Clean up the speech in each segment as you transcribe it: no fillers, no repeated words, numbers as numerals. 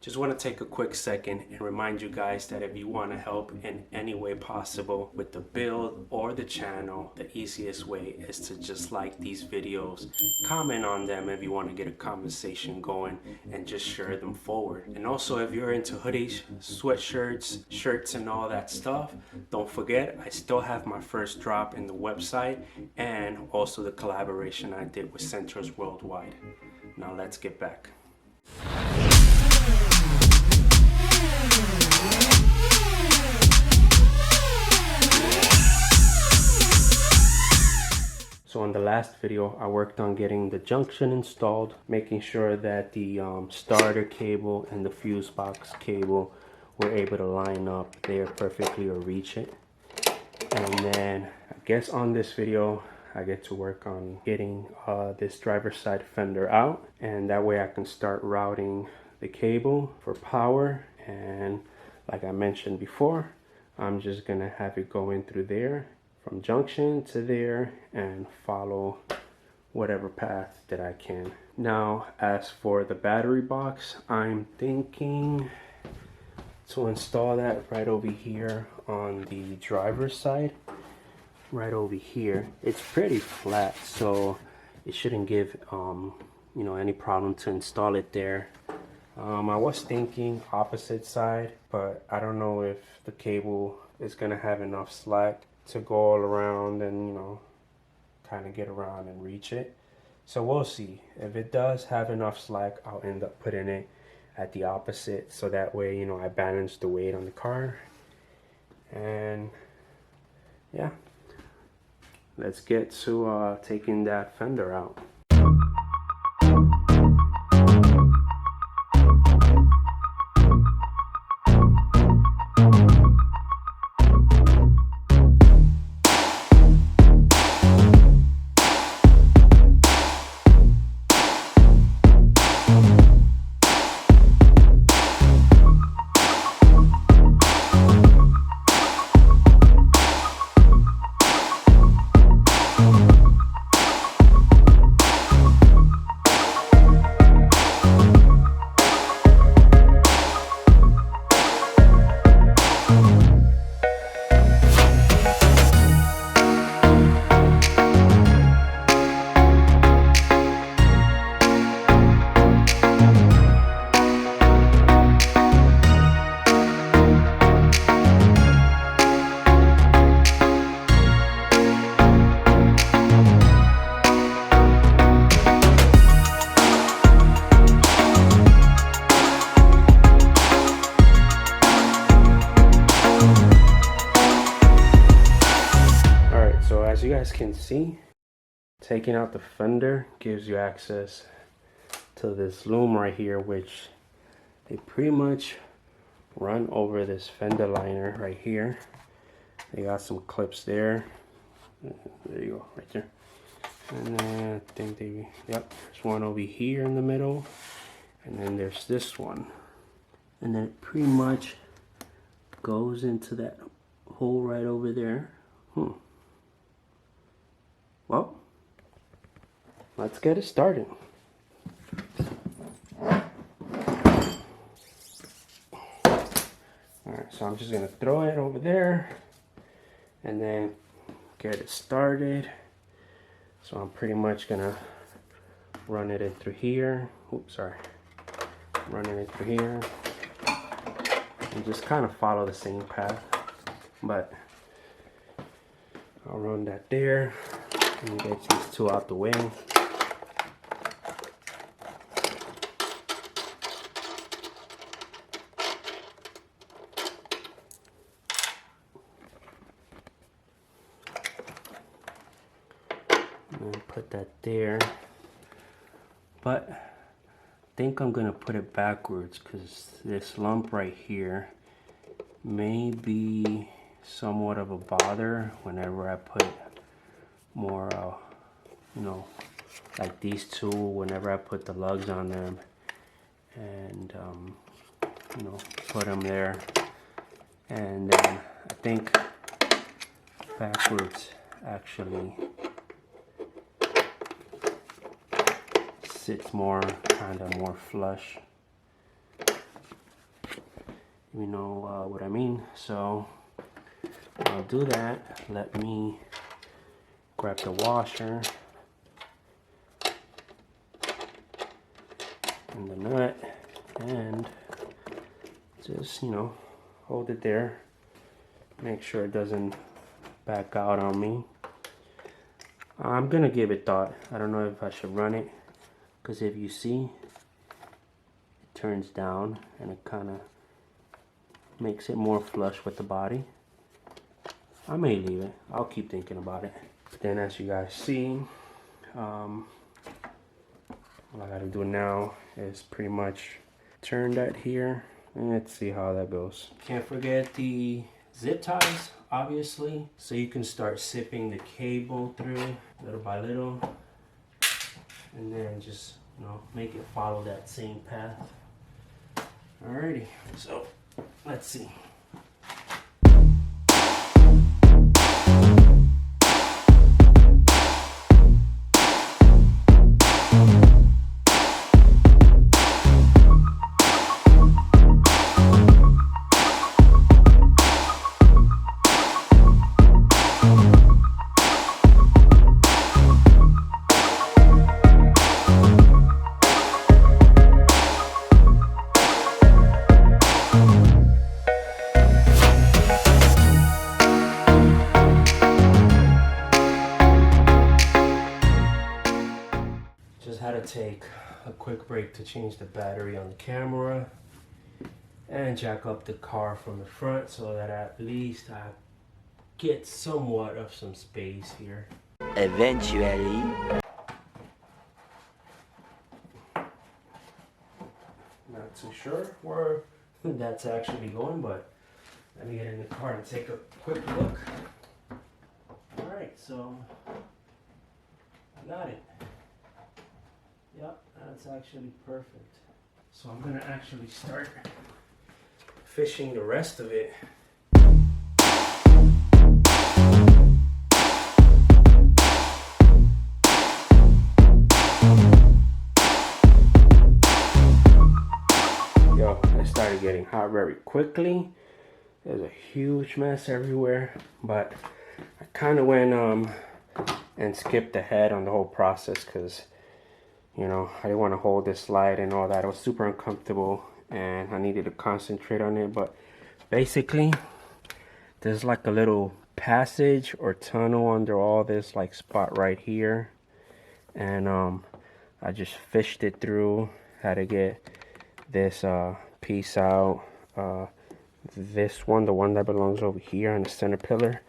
Just want to take a quick second and remind you guys that if you want to help in any way possible with the build or the channel, the easiest way is to just like these videos, comment on them if you want to get a conversation going, and just share them forward. And also, if you're into hoodies, sweatshirts, shirts, and all that stuff, don't forget I still have my first drop in the website and also the collaboration I did with Centers Worldwide. Now let's get back. So in the last video, I worked on getting the junction installed, making sure that the starter cable and the fuse box cable were able to line up there perfectly or reach it. And then I guess on this video, I get to work on getting this driver's side fender out, and that way I can start routing the cable for power. And like I mentioned before, I'm just gonna have it go in through there from junction to there and follow whatever path that I can. Now, as for the battery box, I'm thinking to install that right over here on the driver's side, right over here. It's pretty flat, so it shouldn't give you know, any problem to install it there. I was thinking opposite side, but I don't know if the cable is gonna have enough slack to go all around and, you know, kind of get around and reach it. So we'll see. If it does have enough slack, I'll end up putting it at the opposite, so that way, you know, I balance the weight on the car. And yeah, let's get to taking that fender out. As you guys can see, taking out the fender gives you access to this loom right here, which they pretty much run over this fender liner right here. They got some clips there. There you go, right there. And then I think yep, there's one over here in the middle, and then there's this one, and then it pretty much goes into that hole right over there. Well, let's get it started. Alright, so I'm just going to throw it over there and then get it started. So I'm pretty much going to run it in through here. Oops, sorry. Running it through here. And just kind of follow the same path. But I'll run that there. And get these two out the way. And put that there. But I think I'm gonna put it backwards because this lump right here may be somewhat of a bother whenever I put more you know, like these two, whenever I put the lugs on them and you know, put them there. And then I think backwards actually sits more, kind of more flush. You know what I mean? So I'll do that. Let me grab the washer and the nut and just, you know, hold it there. Make sure it doesn't back out on me. I'm gonna give it thought. I don't know if I should run it, because if you see, it turns down and it kind of makes it more flush with the body. I may leave it. I'll keep thinking about it. Then as you guys see, what I gotta do now is pretty much turn that here. And let's see how that goes. Can't forget the zip ties, obviously. So you can start sipping the cable through little by little. And then just, you know, make it follow that same path. Alrighty, so let's see. Just had to take a quick break to change the battery on the camera and jack up the car from the front so that at least I get somewhat of some space here. Eventually. Not too sure where that's actually going, but let me get in the car and take a quick look. Alright, so I got it. Yep, that's actually perfect. So I'm gonna actually start fishing the rest of it. Yo, it started getting hot very quickly. There's a huge mess everywhere, but I kind of went and skipped ahead on the whole process because, you know, I didn't want to hold this slide and all that. It was super uncomfortable and I needed to concentrate on it. But basically, there's like a little passage or tunnel under all this like spot right here. And I just fished it through. Had to get this piece out. This one, the one that belongs over here on the center pillar.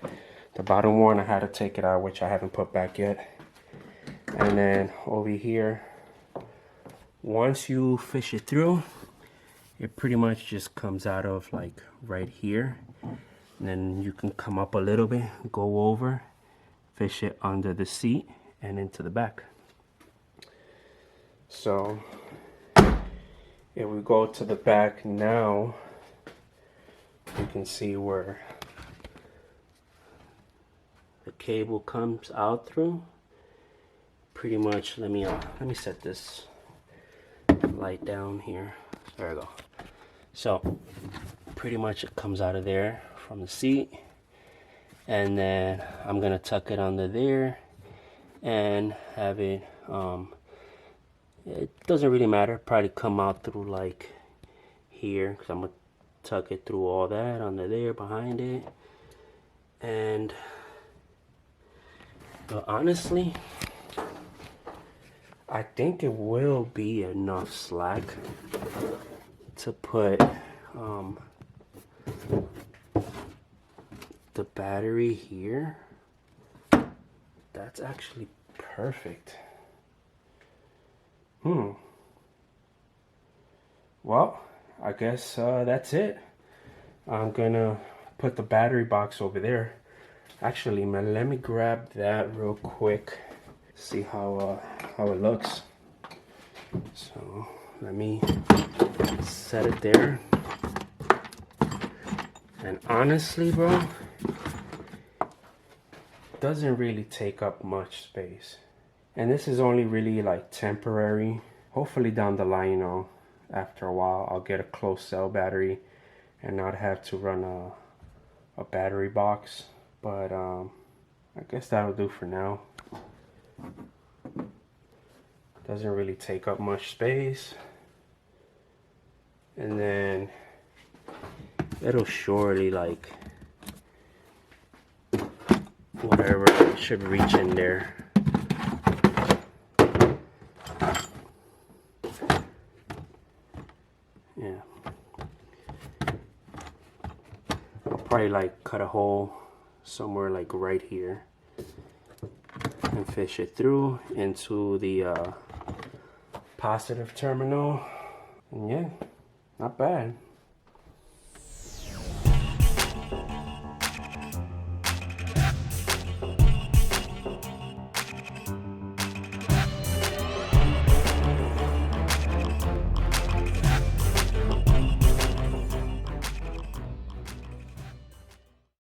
The bottom one, I had to take it out, which I haven't put back yet. And then over here, once you fish it through, it pretty much just comes out of like right here. And then you can come up a little bit, go over, fish it under the seat and into the back. So if we go to the back now, you can see where the cable comes out through. Pretty much, let me set this light down here. There we go. So pretty much it comes out of there from the seat, and then I'm gonna tuck it under there and have it it doesn't really matter, probably come out through like here, because I'm gonna tuck it through all that under there behind it. And honestly, I think it will be enough slack to put the battery here. That's actually perfect. Well, I guess that's it. I'm gonna put the battery box over there. Actually, man, let me grab that real quick. See how it looks. So let me set it there. And honestly, bro, doesn't really take up much space. And this is only really like temporary. Hopefully down the line, you know, after a while, I'll get a closed cell battery and not have to run a battery box. But I guess that'll do for now. Doesn't really take up much space, and then it'll surely, like, whatever, should reach in there. Yeah, I'll probably like cut a hole somewhere like right here and fish it through into the positive terminal. And yeah, not bad.